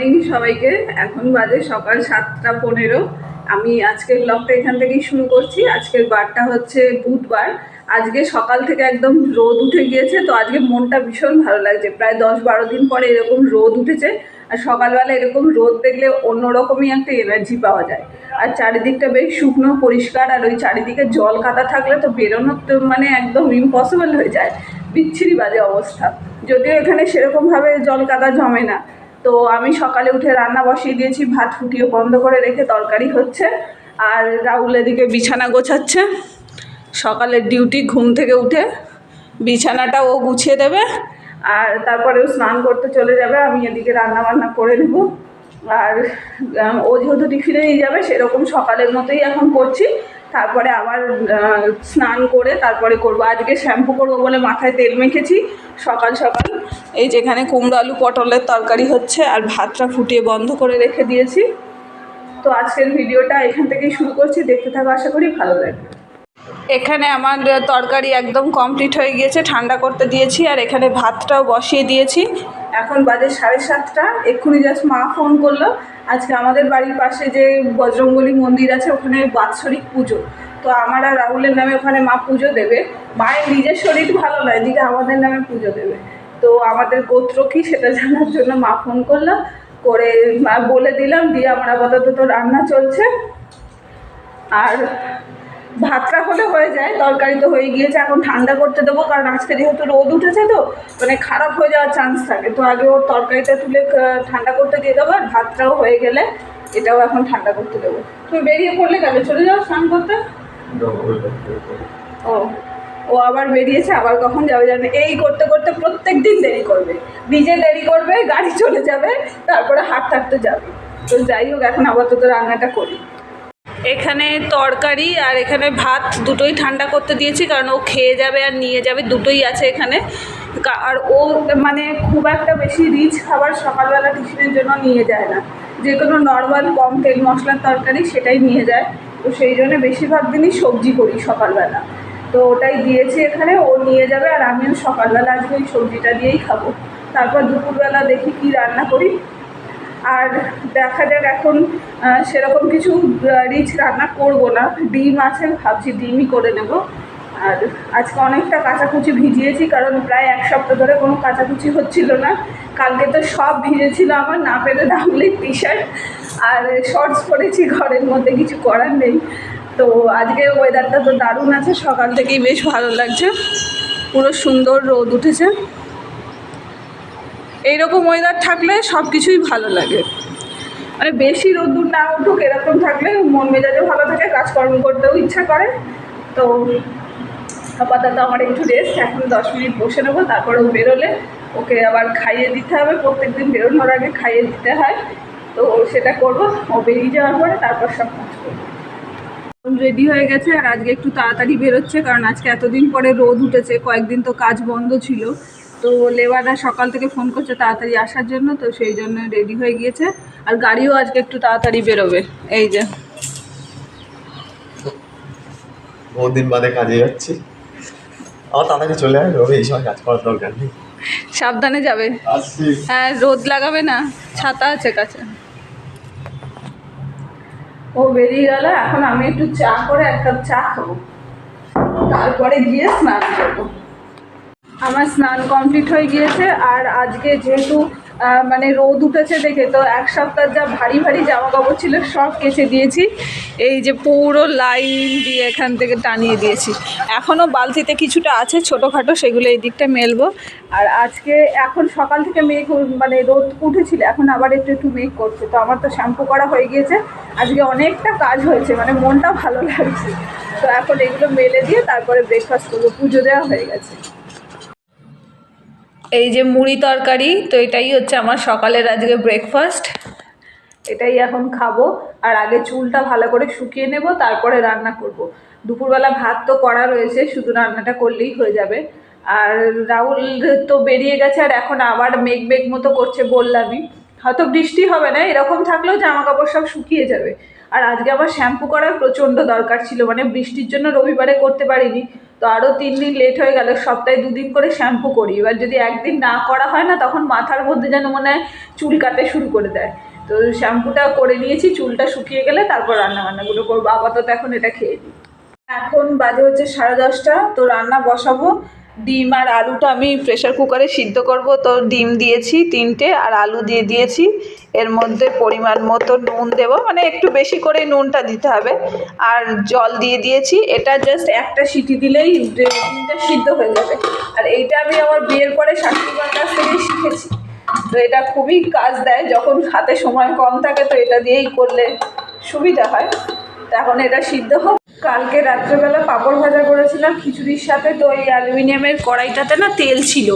Morning সবাইকে। এখন বাজে সকাল 7টা 15। আমি আজকের ব্লগটা এখান থেকেই শুরু করছি। আজকের বারটা হচ্ছে বুধবার। আজকে সকাল থেকে একদম রোদ উঠে গিয়েছে, তো আজকে মনটা ভীষণ ভালো লাগছে। প্রায় 10-12 দিন পরে এরকম রোদ উঠেছে, আর সকালবেলা এরকম রোদ দেখলে অন্যরকমই একটা এনার্জি পাওয়া যায়। আর চারিদিকটা বেশ শুকনো পরিষ্কার, আর ওই চারিদিকে জল কাদা থাকলে তো বেরোনো তো মানে একদম ইম্পসিবল হয়ে যায়, বিচ্ছিরি বাজে অবস্থা। যদিও এখানে সেরকমভাবে জল কাদা জমে না। তো আমি সকালে উঠে রান্না বসিয়ে দিয়েছি, ভাত ফুটিয়ে বন্ধ করে রেখে তরকারি হচ্ছে, আর রাহুল এদিকে বিছানা গোছাচ্ছে। সকালের ডিউটি, ঘুম থেকে উঠে বিছানাটা ও গুছিয়ে দেবে, আর তারপরে ও স্নান করতে চলে যাবে। আমি এদিকে রান্না বান্না করে নেব। আর ও যেহেতু টিফিনে নিয়ে যাবে, সেরকম সকালের মতোই এখন করছি। তারপরে আবার স্নান করে তারপরে করব। আজকে শ্যাম্পু করবো বলে মাথায় তেল মেখেছি সকাল সকাল। এই যেখানে কুমড়ো আলু পটলের তরকারি হচ্ছে, আর ভাতটা ফুটিয়ে বন্ধ করে রেখে দিয়েছি। তো আজকের ভিডিওটা এখান থেকেই শুরু করছি, দেখতে থাকো, আশা করি ভালো লাগবে। এখানে আমার তরকারি একদম কমপ্লিট হয়ে গিয়েছে, ঠান্ডা করতে দিয়েছি, আর এখানে ভাতটাও বসিয়ে দিয়েছি। এখন বাজে 7:30। এক্ষুনি জাস্ট মা ফোন করলো। আজকে আমাদের বাড়ির পাশে যে বজরংবলী মন্দির আছে, ওখানে বাৎসরিক পুজো। তো আমার আর রাহুলের নামে ওখানে মা পুজো দেবে। মায়ের নিজের শরীর ভালো নয়, এদিকে আমাদের নামে পুজো দেবে। তো আমাদের গোত্র কী সেটা জানার জন্য মা ফোন করলো, করে বলে দিলাম, দিয়ে আমার আপাতত তো রান্না চলছে। আর ভাতটা হলে হয়ে যায়, তরকারি তো হয়ে গিয়েছে। এখন ঠান্ডা করতে দেবো, কারণ আজকে যেহেতু রোদ উঠেছে তো মানে খারাপ হয়ে যাওয়ার চান্স থাকে। তো আগে ওর তরকারিটা তুলে ঠান্ডা করতে দিয়ে দেবো, আর ভাতটাও হয়ে গেলে এটাও এখন ঠান্ডা করতে দেবো। তুমি বেরিয়ে পড়লে গেলে চলে যাও স্নান করতে। ও ও আবার বেরিয়েছে, আবার কখন যাবে জানে। এই করতে করতে প্রত্যেক দিন দেরি করবে, নিজে দেরি করবে, গাড়ি চলে যাবে, তারপরে হাঁটতে হাঁটতে যাবে। তো যাই হোক, এখন আপাতত রান্নাটা করি। এখানে তরকারি আর এখানে ভাত দুটোই ঠান্ডা করতে দিয়েছি, কারণ ও খেয়ে যাবে আর নিয়ে যাবে, দুটোই আছে এখানে। আর ও মানে খুব একটা বেশি রিচ খাবার সকালবেলা টিফিনের জন্য নিয়ে যায় না, যে কোনো নর্মাল কম তেল মশলার তরকারি সেটাই নিয়ে যায়। তো সেই জন্য বেশিরভাগ দিনই সবজি করি সকালবেলা। তো ওটাই দিয়েছি এখানে, ও নিয়ে যাবে, আর আমিও সকালবেলা আজকে ওই সবজিটা দিয়েই খাবো। তারপর দুপুরবেলা দেখি কি রান্না করি। আর দেখা যাক, এখন সেরকম কিছু রিচ রান্না করব না। ডিম আছে, ভাবছি ডিমই করে নেব। আর আজকে অনেকটা কাচাকুচি ভিজিয়েছি, কারণ প্রায় 1 সপ্তাহ ধরে কোনো কাচাকুচি হচ্ছিল না। কালকে তো সব ভিজেছিল আমার, না পেলে রাহুলের টি শার্ট আর শর্টস পরেছি ঘরের মধ্যে, কিছু করার নেই। তো আজকে ওয়েদারটা তো দারুণ আছে, সকাল থেকেই বেশ ভালো লাগছে, পুরো সুন্দর রোদ উঠেছে। এইরকম ওয়েদার থাকলে সব কিছুই ভালো লাগে, মানে বেশি রোদ্দুর না উঠুক, এরকম থাকলে মন মেজাজও ভালো থাকে, কাজকর্ম করতেও ইচ্ছা করে। তো আপাতত আমার একটু রেস্ট, এখন 10 মিনিট বসে নেবো, তারপরেও বেরোলে ওকে আবার খাইয়ে দিতে হবে। প্রত্যেকদিন বেরোনোর আগে খাইয়ে দিতে হয়, তো সেটা করবো। ও বেরিয়ে যাওয়ার পরে তারপর সব কাজ করবো। রেডি হয়ে গেছে, আর আজকে একটু তাড়াতাড়ি বেরোচ্ছে, কারণ আজকে এতদিন পরে রোদ উঠেছে, কয়েকদিন তো কাজ বন্ধ ছিল। তো লেবাররা সকাল থেকে ফোন করছে তাড়াতাড়ি আসার জন্য, তো সেই জন্য রেডি হয়ে গিয়েছে। আর গাড়িও আজকে একটু তাড়াতাড়ি বেরোবে। এই যে বহুদিন বাদে কাজে যাচ্ছি, আমার তাড়াতাড়ি চলে আসবে, এই সময় কাজ করার দরকার নেই। সাবধানে যাবে, হ্যাঁ রোদ লাগাবে না, ছাতা আছে কাছে। ও বেরিয়ে গেল, এখন আমি একটু চা করে 1 কাপ চা খাবো, তারপরে গিয়ে স্নান করবো। আমার স্নান কমপ্লিট হয়ে গিয়েছে। আর আজকে যেহেতু মানে রোদ উঠেছে দেখে, তো 1 সপ্তাহ যা ভারী ভারী জামা কাপড় ছিল সব কেচে দিয়েছি। এই যে পুরো লাইন দিয়ে এখান থেকে টানিয়ে দিয়েছি। এখনও বালতিতে কিছুটা আছে ছোটোখাটো, সেগুলো এই দিকটা মেলবো। আর আজকে এখন সকাল থেকে মেঘ, মানে রোদ উঠেছিল, এখন আবার একটু একটু মেঘ করছে। তো আমার তো শ্যাম্পু করা হয়ে গিয়েছে, আজকে অনেকটা কাজ হয়েছে, মানে মনটা ভালো লাগছে। তো এখন এগুলো মেলে দিয়ে তারপরে ব্রেকফাস্ট করবো, পুজো দেওয়া হয়ে গেছে। এই যে মুড়ি তরকারি, তো এটাই হচ্ছে আমার সকালের আজকে ব্রেকফাস্ট, এটাই এখন খাবো। আর আগে চুলটা ভালো করে শুকিয়ে নেব, তারপরে রান্না করব। দুপুরবেলা ভাত তো করা রয়েছে, শুধু রান্নাটা করলেই হয়ে যাবে। আর রাহুল তো বেরিয়ে গেছে, আর এখন আবার মেঘ মেঘ মতো করছে, বললামই হয়তো বৃষ্টি হবে না, এরকম থাকলেও জামা কাপড় সব শুকিয়ে যাবে। আর আজকে আবার শ্যাম্পু করার প্রচণ্ড দরকার ছিল, মানে বৃষ্টির জন্য রবিবারে করতে পারিনি। তো তো আরও 3 দিন লেট হয়ে গেল। সপ্তাহে 2 দিন করে শ্যাম্পু করি, এবার যদি একদিন না করা হয় না তখন মাথার মধ্যে যেন মনে হয় চুল কাটতে শুরু করে দেয়। তো শ্যাম্পুটা করে নিয়েছি, চুলটা শুকিয়ে গেলে তারপর রান্নাবান্নাগুলো করবো। আপাতত এখন এটা খেয়ে নিই। এখন বাজে হচ্ছে 10:30, তো রান্না বসাবো। ডিম আর আলুটা আমি প্রেসার কুকারে সিদ্ধ করব। তো ডিম দিয়েছি 3টে আর আলু দিয়ে দিয়েছি। এর মধ্যে পরিমাণ মতো নুন দেব, মানে একটু বেশি করে নুনটা দিতে হবে, আর জল দিয়ে দিয়েছি। এটা জাস্ট একটা সিটি দিলেই ডিমটা সিদ্ধ হয়ে যাবে। আর এইটা আমি আমার বিয়ের পরে শাশুড়িমার কাছ থেকেই শিখেছি। তো এটা খুবই কাজ দেয়, যখন হাতে সময় কম থাকে তো এটা দিয়েই করলে সুবিধা হয়। তো এখন এটা সিদ্ধ হোক। কালকে রাত্রেবেলা পাঁপড় ভাজা করেছিলাম খিচুড়ির সাথে। তো এই অ্যালুমিনিয়ামের কড়াইটাতে না তেল ছিল,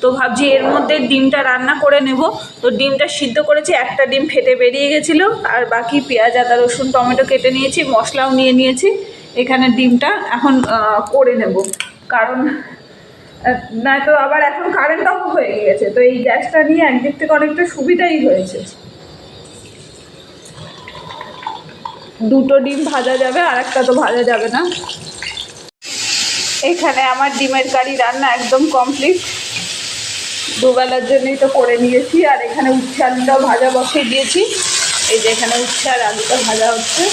তো ভাবছি এর মধ্যে ডিমটা রান্না করে নেব। তো ডিমটা সিদ্ধ করেছি, একটা ডিম ফেটে বেরিয়ে গেছিলো, আর বাকি পেঁয়াজ আদা রসুন টমেটো কেটে নিয়েছি, মশলাও নিয়ে নিয়েছি। এখানে ডিমটা এখন করে নেব, কারণ নয়তো আবার এখন কারেন্ট অফ হয়ে গিয়েছে। তো এই গ্যাসটা নিয়ে একদিক থেকে অনেকটা সুবিধাই হয়েছে। 2টো ডিম ভাজা যাবে, আর একটা তো ভাজা যাবে না। এখানে আমার ডিমের কারি রান্না একদম কমপ্লিট, দুবেলার জন্যই তো করে নিয়েছি। আর এখানে উচ্ছে আলুটাও ভাজা বসিয়ে দিয়েছি। এই যে এখানে উচ্ছে আর আলুটা ভাজা হচ্ছে।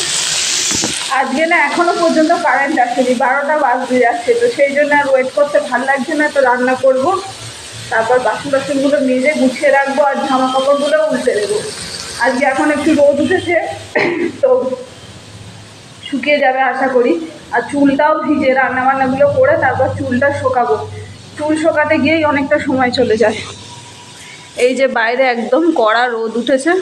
আজকে না এখনো পর্যন্ত কারেন্ট আসেনি, 12টা বাজতে যাচ্ছে। তো সেই জন্য আর ওয়েট করতে ভালো লাগছে না, তো রান্না করব। তারপর বাসনগুলো মেজে গুছিয়ে রাখবো, আর জামা কাপড়গুলো উল্টে দেবো। আজকে এখন একটু রোদ উঠেছে, তো শুকিয়ে যাবে আশা করি। আর চুলটাও ভিজে, রান্নাবান্নাগুলো করে তারপর চুলটা শোকাবো। চুল শোকাতে গিয়েই অনেকটা সময় চলে যায়। এই যে বাইরে একদম কড়া রোদ উঠেছে,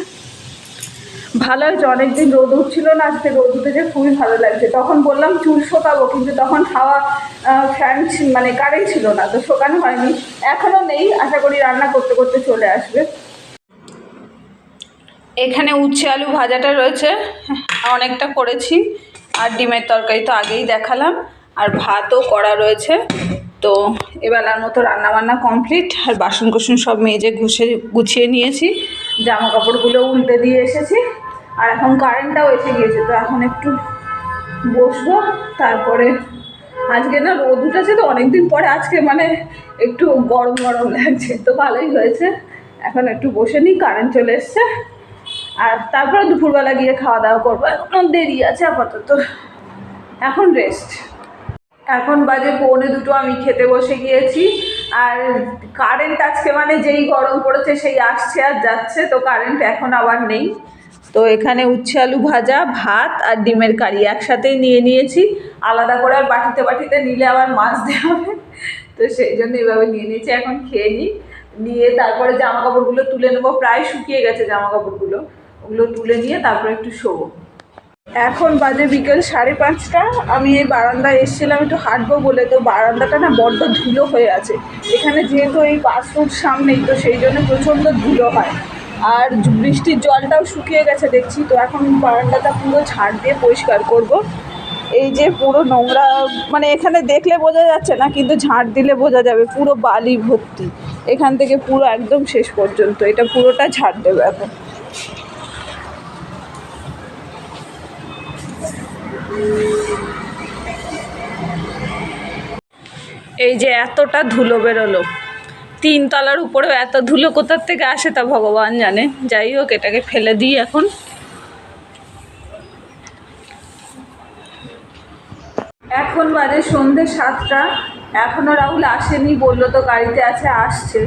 ভালো হয়েছে, অনেকদিন রোদ উঠছিল না, আজকে রোদ উঠেছে, খুবই ভালো লাগছে। তখন বললাম চুল শোকাবো, কিন্তু তখন ফ্যান মানে কারেন্ট ছিল না, তো শোকানো হয়নি। এখনও নেই, আশা করি রান্না করতে করতে চলে আসবে। এখানে উচ্ছে আলু ভাজাটা রয়েছে, অনেকটা করেছি। আর ডিমের তরকারি তো আগেই দেখালাম, আর ভাতও করা রয়েছে। তো এবেলার মতো রান্নাবান্না কমপ্লিট। আর বাসন কোসন সব মেজে গুছিয়ে নিয়েছি, জামা কাপড়গুলো উল্টে দিয়ে এসেছি। আর এখন কারেন্টটাও এসে গিয়েছে, তো এখন একটু বসবো। তারপরে আজকে না রোদ উঠেছে, তো অনেকদিন পরে আজকে মানে একটু গরম গরম লাগছে, তো ভালোই হয়েছে। এখন একটু বসে নিই, কারেন্ট চলে এসছে। আর তারপরে দুপুরবেলা গিয়ে খাওয়া দাওয়া করবো, এখন দেরি আছে আপাতত, এখন রেস্ট। এখন বাজে 1:45, আমি খেতে বসে গিয়েছি। আর কারেন্ট আজকে মানে যেই গরম পড়েছে সেই আসছে আর যাচ্ছে, তো কারেন্ট এখন আবার নেই। তো এখানে উচ্ছে আলু ভাজা, ভাত আর ডিমের কারি একসাথেই নিয়ে নিয়েছি। আলাদা করে আর বাটিতে নিলে আবার মাছ দেওয়া হবে, তো সেই জন্য এভাবে নিয়ে নিয়েছি। এখন খেয়ে নিয়ে তারপরে জামা কাপড়গুলো তুলে নেবো, প্রায় শুকিয়ে গেছে জামা কাপড়গুলো, ওগুলো তুলে নিয়ে তারপরে একটু শোবো। এখন বাজে বিকেল 5:30। আমি এই বারান্দায় এসেছিলাম একটু হাঁটবো বলে, তো বারান্দাটা না বড্ড ধুলো হয়ে আছে। এখানে যেহেতু এই বাথরুম সামনেই, তো সেই জন্য প্রচণ্ড ধুলো হয়। আর বৃষ্টির জলটাও শুকিয়ে গেছে দেখছি, তো এখন বারান্দাটা পুরো ঝাড় দিয়ে পরিষ্কার করব। এই যে পুরো নোংরা, মানে এখানে দেখলে বোঝা যাচ্ছে না, কিন্তু ঝাড় দিলে বোঝা যাবে, পুরো বালি ভর্তি এখান থেকে পুরো একদম শেষ পর্যন্ত। এটা পুরোটা ঝাড় দেবে এখন। এই যে এতটা ধুলো বেরোলো, 3 তলার উপরেও এত ধুলো কোথার থেকে আসে তা ভগবান জানে। যাই হোক, এটাকে ফেলে দিই এখন। এখন বাজে সন্ধ্যে 7টা, এখনও রাহুল আসেনি, বললো তো গাড়িতে আছে, আসছে।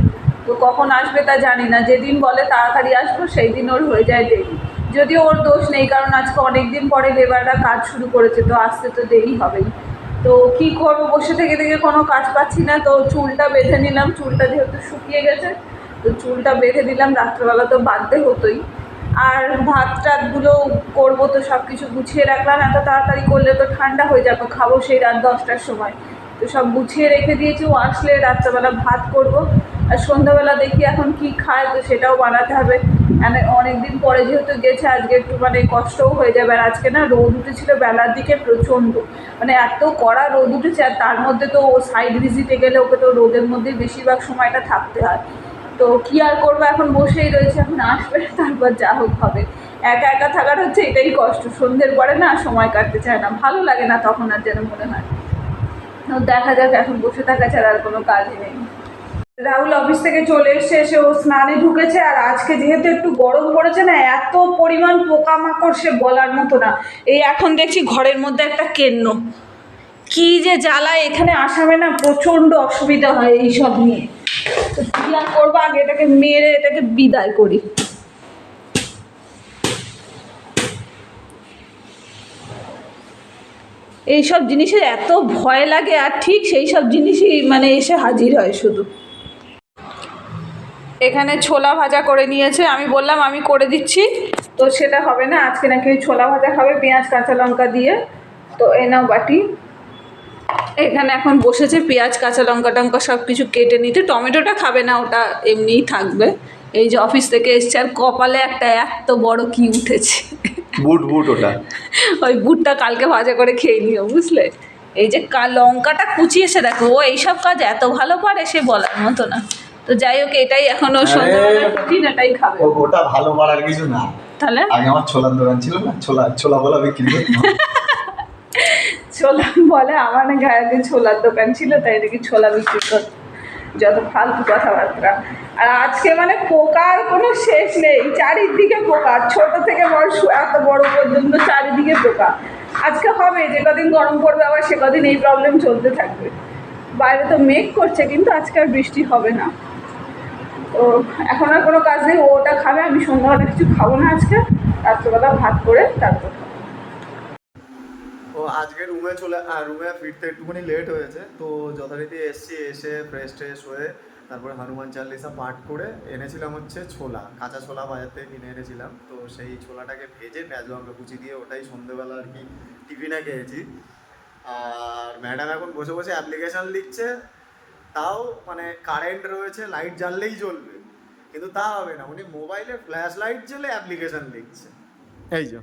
তো কখন আসবে তা জানি না, যেদিন বলে তাড়াতাড়ি আসবো সেই দিন ওর হয়ে যায় দেরি। যদিও ওর দোষ নেই, কারণ আজকে অনেক দিন পরে লেবাররা কাজ শুরু করেছে, তো আসতে তো দেরি হবেই। তো কী করবো, বসে থেকে কোনো কাজ পাচ্ছি না। তো চুলটা বেঁধে নিলাম, চুলটা যেহেতু শুকিয়ে গেছে, তো চুলটা বেঁধে দিলাম। রাত্রেবেলা তো বাঁধতে হতোই। আর ভাত টাতগুলো করবো, তো সব কিছু গুছিয়ে রাখলাম। এত তাড়াতাড়ি করলে তো ঠান্ডা হয়ে যাবে, খাবো সেই রাত 10টার সময়। তো সব গুছিয়ে রেখে দিয়েছি, ও আসলে রাত্রেবেলা ভাত করব। আর সন্ধ্যাবেলা দেখি এখন কি খায়, তো সেটাও বানাতে হবে। অনেক দিন পরে যেহেতু গেছে, আজকে একটু মানে কষ্টও হয়ে যাবে। আর আজকে না রোদ উঠেছিল বেলার দিকে প্রচণ্ড, মানে এত কড়া রোদ উঠেছে। আর তার মধ্যে তো ও সাইড ভিজিটে গেলে ওকে তো রোদের মধ্যে বেশিরভাগ সময়টা থাকতে হয়। তো কী আর করবো, এখন বসেই রয়েছে, এখন আসবে তারপর যা হোক হবে। একা একা থাকার হচ্ছে এটাই কষ্ট, সন্ধ্যের পরে না সময় কাটতে চায় না, ভালো লাগে না তখন আর, যেন মনে হয়। তো তো দেখা যাক, এখন বসে থাকা ছাড়া আর কোনো কাজই নেই। রাহুল অফিস থেকে চলে এসে ও স্নানে ঢুকেছে। আর আজকে যেহেতু একটু গরম পড়েছে না, এত পরিমাণ পোকামাকড় সে বলার মতো না। এই এখন দেখছি ঘরের মধ্যে একটা কেন্ন, কি যে জ্বালায় এখানে আসামে না, প্রচণ্ড অসুবিধা হয় এইসব নিয়ে। তো কি আর করবো, আগে এটাকে মেরে এটাকে বিদায় করি। এইসব জিনিসের এত ভয় লাগে, আর ঠিক সেই সব জিনিসই মানে এসে হাজির হয় শুধু। এখানে ছোলা ভাজা করে নিয়েছে, আমি বললাম আমি করে দিচ্ছি, তো সেটা হবে না, আজকে নাকি ওই ছোলা ভাজা খাবে পেঁয়াজ কাঁচা লঙ্কা দিয়ে। তো এ নাও বাটি। এখানে এখন বসেছে পেঁয়াজ কাঁচা লঙ্কা টঙ্কা সব কিছু কেটে নিতে। টমেটোটা খাবে না, ওটা এমনিই থাকবে। এই যে অফিস থেকে এসছে, আর কপালে একটা এত বড় কি উঠেছে, বুট ওটা। ওই বুটটা কালকে ভাজা করে খেয়ে নিও, বুঝলে। এই যে লঙ্কাটা কুচিয়েছে দেখো, ও এইসব কাজ এত ভালো পারে সে বলার মতো না। তো যাই হোক, এটাই এখনো সন্ধ্যাবেলার রুটিন, এটাই খাবে। ওটা ভালো করার কিছু না। তাহলে আগে আমার ছোলার দোকান ছিল না, ছোলা বলা বিক্রি করতাম। ছোলা বলে, আমার না গায়ে ছোলার দোকান ছিল, তাই নাকি ছোলা বিক্রি করত। যত ফালতু কথাবার্তা। আর আজকে মানে পোকার কোনো শেষ নেই, চারিদিকে পোকা, ছোট থেকে বড় এত বড় পর্যন্ত চারিদিকে পোকা। আজকে হবে, যে কদিন গরম পড়বে আবার সে কদিন এই প্রবলেম চলতে থাকবে। বাইরে তো মেঘ করছে, কিন্তু আজকে আর বৃষ্টি হবে না। তো এখন আর কোনো কাজ নেই, ওটা খাবে, আমি সন্ধ্যাবেলা কিছু খাবো না আজকে, রাত্রেবেলা ভাত করে তারপর। ও আজকে রুমে ফিরতে একটুখানি লেট হয়েছে, তো যথারীতি এসে ফ্রেশ হয়ে তারপরে হনুমান চালিসা পাঠ করে এনেছিলাম হচ্ছে কাঁচা ছোলা বাজার থেকে কিনে এনেছিলাম। তো সেই ছোলাটাকে ভেজে পেঁয়াজ লঙ্কা কুচি দিয়ে ওটাই সন্ধ্যেবেলা আর কি টিফিনে খেয়েছি। আর ম্যাডাম এখন বসে বসে অ্যাপ্লিকেশান লিখছে, তাও মানে কারেন্ট রয়েছে, লাইট জ্বাললেই জ্বলবে, কিন্তু তা হবে না, উনি মোবাইলে ফ্ল্যাশ লাইট জ্বলে অ্যাপ্লিকেশান লিখছে। এই যে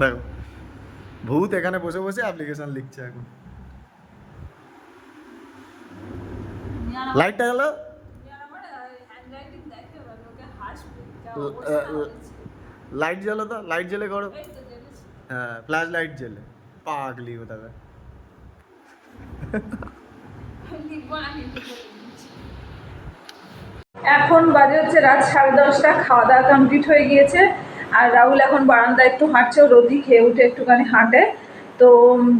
দেখো, ভূত এখানে বসে বসে অ্যাপ্লিকেশন লিখছে এখন। লাইটটা গেল, লাইট জ্বলো তো, লাইট জ্বলে করো। হ্যাঁ, ফ্ল্যাশ লাইট জ্বলে, পাগলি কোথাবে। এখন বাজে হচ্ছে রাত 10:30, খাওয়া দাওয়া কমপ্লিট হয়ে গিয়েছে। আর রাহুল এখন বারান্দায় একটু হাঁটছে, ও রোদি খেয়ে উঠে একটুখানি হাঁটে। তো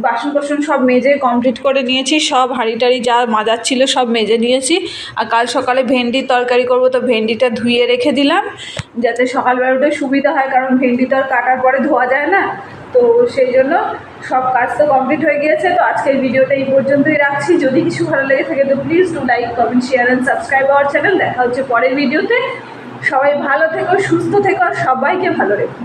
বাসন কোসন সব মেজে কমপ্লিট করে নিয়েছি, সব হাঁড়ি টাড়ি যা মাজার ছিল সব মেজে নিয়েছি। আর কাল সকালে ভেন্ডির তরকারি করব, তো ভেন্ডিটা ধুয়ে রেখে দিলাম যাতে সকালবেলা উঠে সুবিধা হয়, কারণ ভেন্ডি তো আর কাটার পরে ধোয়া যায় না। তো সেই জন্য সব কাজ তো কমপ্লিট হয়ে গিয়েছে। তো আজকের ভিডিওটা এই পর্যন্তই রাখছি। যদি কিছু ভালো লেগে থাকে তো please do like, comment, share and subscribe our channel. দেখা হচ্ছে পরের ভিডিওতে। সবাই ভালো থেকো, সুস্থ থেকো, আর সবাইকে ভালো রেখো।